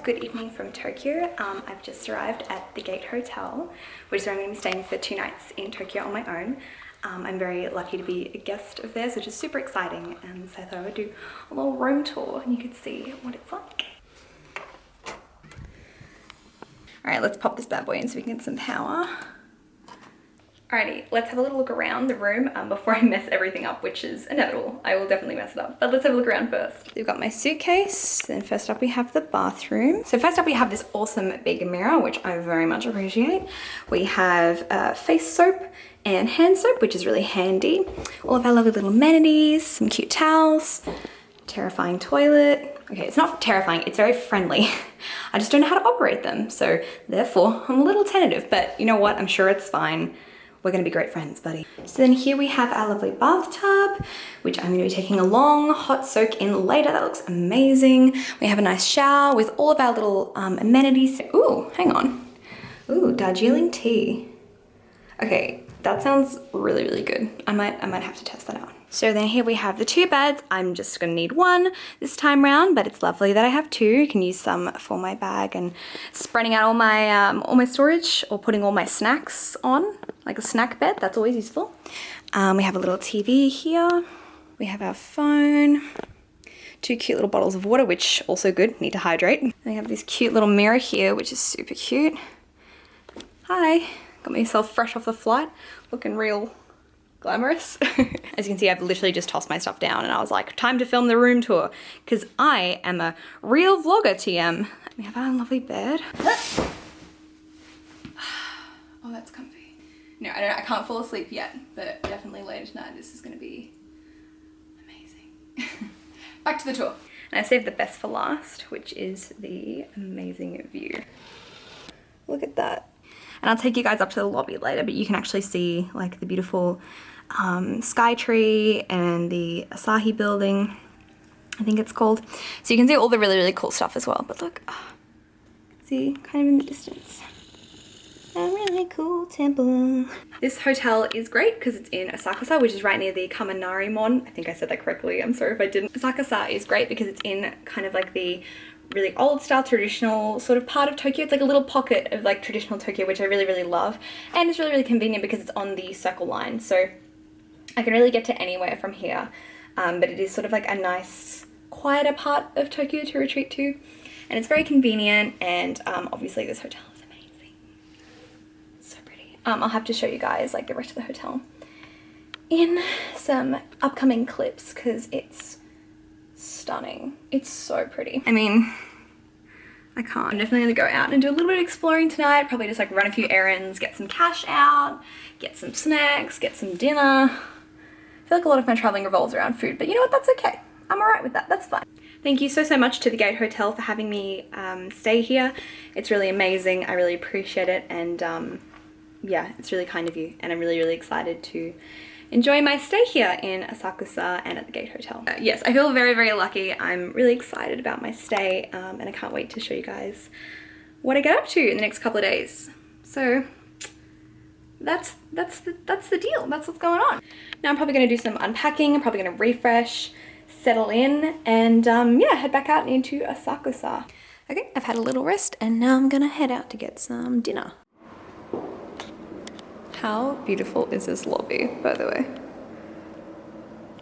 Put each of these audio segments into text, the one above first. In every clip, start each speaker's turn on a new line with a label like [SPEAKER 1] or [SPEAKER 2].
[SPEAKER 1] good evening from Tokyo. I've just arrived at the Gate Hotel, which is where I'm going to be staying for 2 nights in Tokyo on my own. I'm very lucky to be a guest of theirs, which is super exciting, and so I thought I would do a little room tour and you could see what it's like. Alright, let's pop this bad boy in so we can get some power. Alrighty, let's have a little look around the room before I mess everything up, which is inevitable. I will definitely mess it up, but let's have a look around first. We've got my suitcase, then first up we have the bathroom. So first up we have this awesome big mirror, which I very much appreciate. We have face soap and hand soap, which is really handy. All of our lovely little amenities, some cute towels, terrifying toilet. Okay, it's not terrifying, it's very friendly. I just don't know how to operate them, so therefore I'm a little tentative, but you know what, I'm sure it's fine. We're gonna be great friends, buddy. So then here we have our lovely bathtub, which I'm gonna be taking a long hot soak in later. That looks amazing. We have a nice shower with all of our little amenities. Ooh, hang on. Ooh, Darjeeling tea. Okay, that sounds really, really good. I might have to test that out. So then here we have the 2 beds. I'm just gonna need 1 this time round, but it's lovely that I have 2. I can use some for my bag and spreading out all my storage, or putting all my snacks on, like a snack bed. That's always useful. We have a little TV here. We have our phone. 2 cute little bottles of water, which also good, need to hydrate. And we have this cute little mirror here, which is super cute. Hi, got myself fresh off the flight, looking real glamorous. As you can see, I've literally just tossed my stuff down and I was like, time to film the room tour, because I am a real vlogger, TM. We have our lovely bed. Oh, that's comfy. No, I can't fall asleep yet, but definitely later tonight this is gonna be amazing. Back to the tour. And I saved the best for last, which is the amazing view. Look at that. And I'll take you guys up to the lobby later, but you can actually see like the beautiful sky tree and the Asahi building, I think it's called. So you can see all the really, really cool stuff as well. But look, see, kind of in the distance, a really cool temple. This hotel is great because it's in Asakusa, which is right near the Kaminari Mon. I think I said that correctly. I'm sorry if I didn't. Asakusa is great because it's in kind of like the really old style traditional sort of part of Tokyo. It's like a little pocket of like traditional Tokyo, which I really, really love. And it's really, really convenient because it's on the Circle Line. So I can really get to anywhere from here. But it is sort of like a nice, quieter part of Tokyo to retreat to. And it's very convenient. And obviously this hotel is amazing. It's so pretty. I'll have to show you guys like the rest of the hotel in some upcoming clips because it's stunning. It's so pretty. I mean, I can't. I'm definitely gonna go out and do a little bit of exploring tonight. Probably just like run a few errands, get some cash out, get some snacks, get some dinner. I feel like a lot of my traveling revolves around food, but you know what? That's okay. I'm all right with that. That's fine. Thank you so, so much to the Gate Hotel for having me stay here. It's really amazing. I really appreciate it. And yeah, it's really kind of you. And I'm really, really excited to enjoy my stay here in Asakusa and at the Gate Hotel. Yes, I feel very, very lucky. I'm really excited about my stay and I can't wait to show you guys what I get up to in the next couple of days. So that's the deal. That's what's going on. Now I'm probably gonna do some unpacking. I'm probably gonna refresh, settle in, and yeah, head back out into Asakusa. Okay, I've had a little rest and now I'm gonna head out to get some dinner. How beautiful is this lobby, by the way?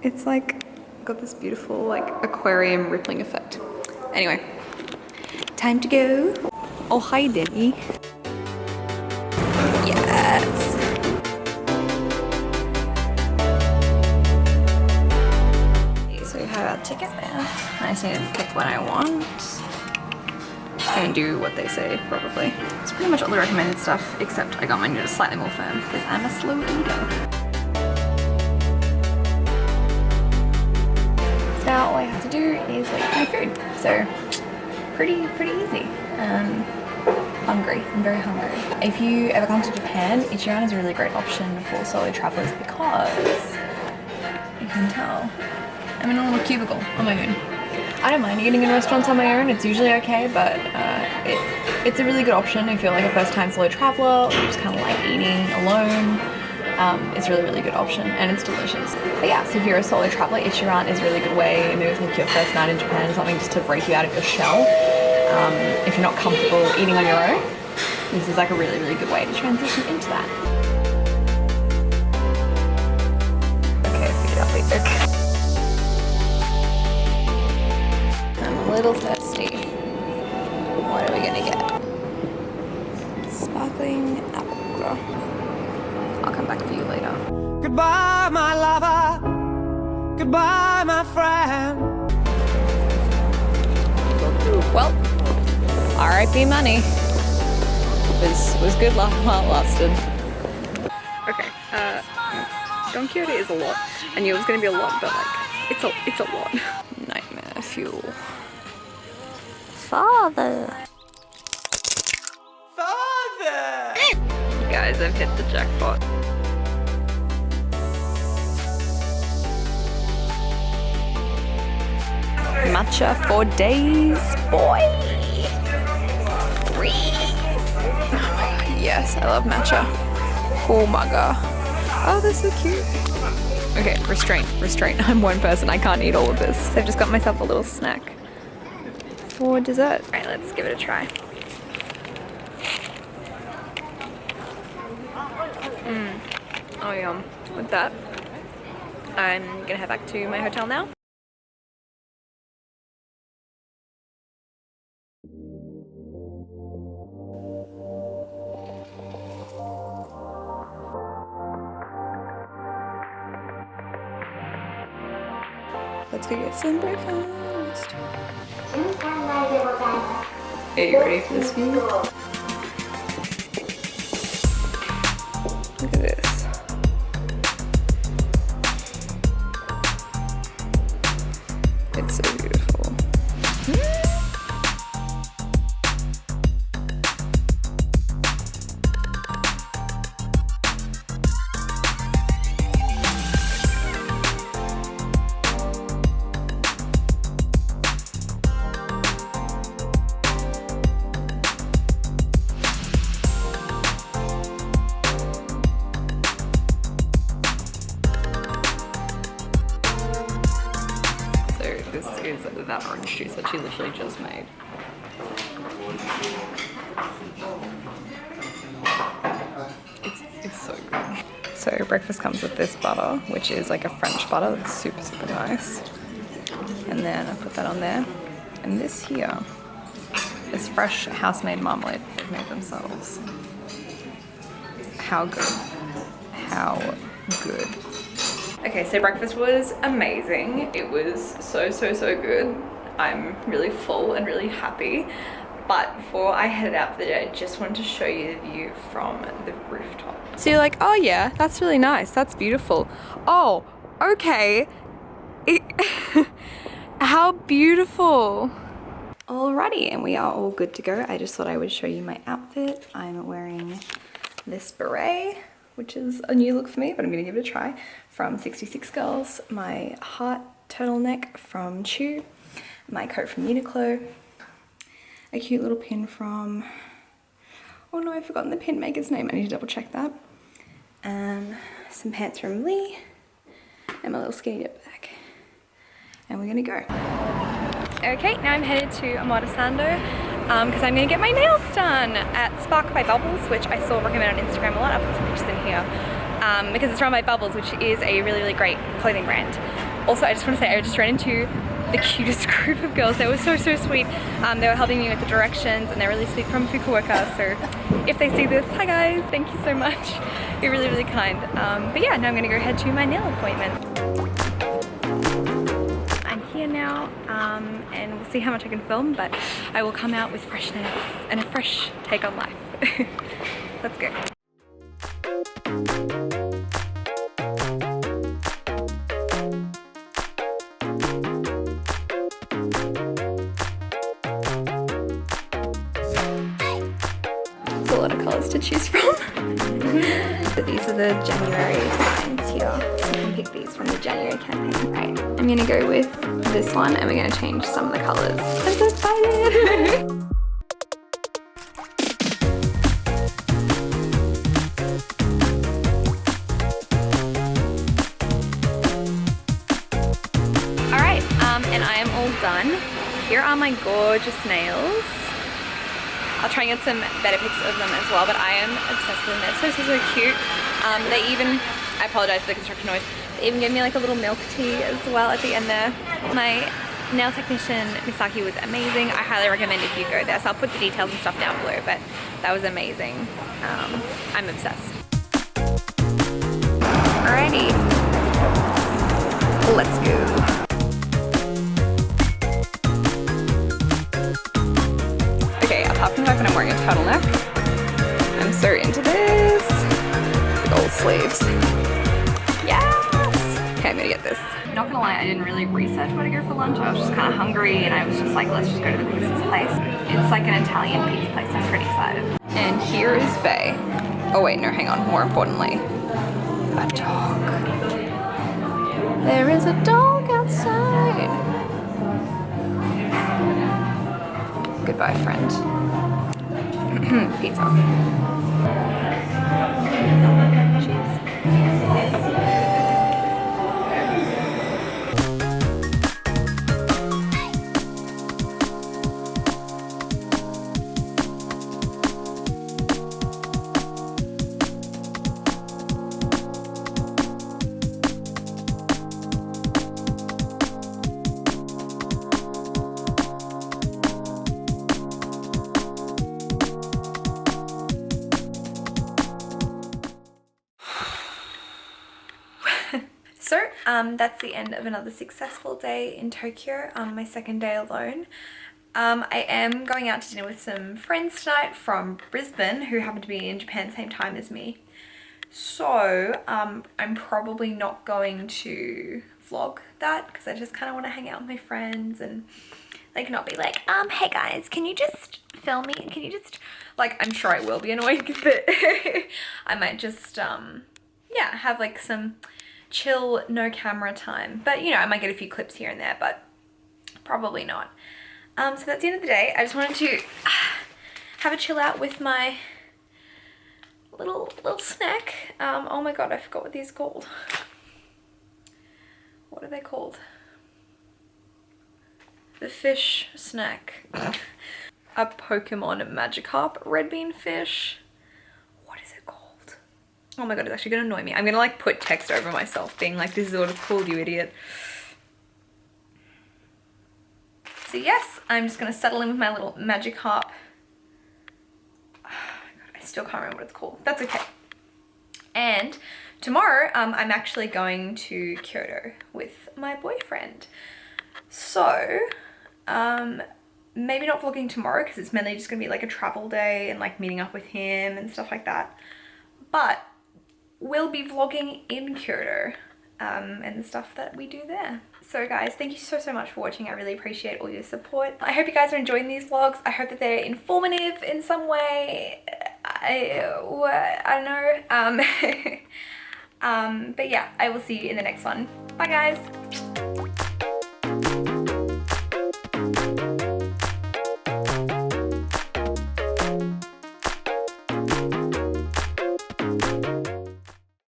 [SPEAKER 1] It's like got this beautiful like aquarium rippling effect. Anyway, time to go. Oh, hi, Denny. Yes. Okay, so we have our ticket there. I just need to pick what I want. Just gonna do what they say, probably. It's pretty much all the recommended stuff, except I got my noodles slightly more firm because I'm a slow eater. So now all I have to do is wait for my food. So pretty easy. Hungry, I'm very hungry. If you ever come to Japan, Ichiran is a really great option for solo travelers because you can tell I'm in a little cubicle on my own. I don't mind eating in restaurants on my own, it's usually okay, but it's a really good option if you're like a first-time solo traveler or you just kind of like eating alone. It's a really, really good option and it's delicious. But yeah, so if you're a solo traveler, Ichiran is a really good way, maybe it's like your first night in Japan or something, just to break you out of your shell. if you're not comfortable eating on your own, this is like a really, really good way to transition into that. Okay, pick it up, okay. I'm a little thirsty. What are we gonna get? Sparkling apple water. I'll come back for you later.
[SPEAKER 2] Goodbye, my lover. Goodbye, my friend.
[SPEAKER 1] Well, R.I.P. money. Was good while it lasted. Okay, Don Quixote is a lot. I knew it was gonna be a lot, but like, it's a lot. Nightmare fuel. Father. You guys, I've hit the jackpot. Matcha for days, boy. 3. Oh my god, yes, I love matcha. Oh my god. Oh, they're so cute. Okay, restraint. I'm one person, I can't eat all of this. So I've just got myself a little snack for dessert. All right, let's give it a try. Oh yum. With that, I'm gonna head back to my hotel now. Let's go get some breakfast. Are you ready for this view? Look at this. It's so beautiful. This is that orange juice that she literally just made. It's so good. So breakfast comes with this butter, which is like a French butter that's super, super nice. And then I put that on there. And this here is fresh house-made marmalade they've made themselves. How good. How good. Okay, so breakfast was amazing. It was so good. I'm really full and really happy. But before I headed out for the day, I just wanted to show you the view from the rooftop. So you're like, oh yeah, that's really nice. That's beautiful. Oh, okay. How beautiful. Alrighty, and we are all good to go. I just thought I would show you my outfit. I'm wearing this beret, which is a new look for me, but I'm gonna give it a try, from 66 Girls, my heart turtleneck from Chew, my coat from Uniqlo, a cute little pin from, oh no, I've forgotten the pin maker's name, I need to double check that, some pants from Lee, and my little skinny dip bag, and we're gonna go. Okay, now I'm headed to Omotesando, because I'm going to get my nails done at Spark by Bubbles, which I saw recommended on Instagram a lot. I'll put some pictures in here, because it's run by Bubbles, which is a really great clothing brand. Also, I just want to say I just ran into the cutest group of girls. They were so sweet. They were helping me with the directions, and they're really sweet from Fukuoka, so if they see this, hi guys, thank you so much. You're really kind. But yeah, now I'm going to go head to my nail appointment. Here now, and we'll see how much I can film, but I will come out with fresh nails and a fresh take on life. Let's go. There's a lot of colours to choose from. So these are the January designs here. So you can pick these from the January campaign. Right, I'm gonna go with this one and we're gonna change some of the colours. I'm so excited! Alright, and I am all done. here are my gorgeous nails. I'll try and get some better pics of them as well, but I am obsessed with them. They're so cute. They even, I apologize for the construction noise, they even gave me like a little milk tea as well at the end there. My nail technician, Misaki, was amazing. I highly recommend if you go there. So I'll put the details and stuff down below, but that was amazing. I'm obsessed. Alrighty, let's go. Okay, apart from the fact that I'm wearing a turtleneck, I'm so into this. Big old sleeves. Yes! Okay, I'm gonna get this. Not gonna lie, I didn't really research where to go for lunch. I was just kind of hungry and I was just like, let's just go to the quickest place. It's like an Italian pizza place. I'm pretty excited. And here is Bay. Oh wait, no, hang on. More importantly, a dog. There is a dog outside. Goodbye, friend. Pizza. Cheers. So that's the end of another successful day in Tokyo, my second day alone. I am going out to dinner with some friends tonight from Brisbane who happen to be in Japan same time as me. So I'm probably not going to vlog that because I just kind of want to hang out with my friends and like not be like, hey guys, can you just film me? Can you just, like, I'm sure I will be annoyed, but I might just, yeah, have like some chill, no camera time. But you know, I might get a few clips here and there, but probably not. So that's the end of the day. I just wanted to have a chill out with my little snack. Oh my god, I forgot what these are called. What are they called? The fish snack. A Pokemon Magikarp red bean fish. What is it called? Oh my god, it's actually gonna annoy me. I'm gonna like put text over myself being like, this is what it's called, you idiot. So yes, I'm just gonna settle in with my little Magikarp. Oh my god, I still can't remember what it's called. That's okay. And tomorrow, I'm actually going to Kyoto with my boyfriend. So, maybe not vlogging tomorrow because it's mainly just gonna be like a travel day and like meeting up with him and stuff like that. But we'll be vlogging in Kyoto and the stuff that we do there. So guys, thank you so much for watching. I really appreciate all your support. I hope you guys are enjoying these vlogs. I hope that they're informative in some way. I don't know. But yeah, I will see you in the next one. Bye guys.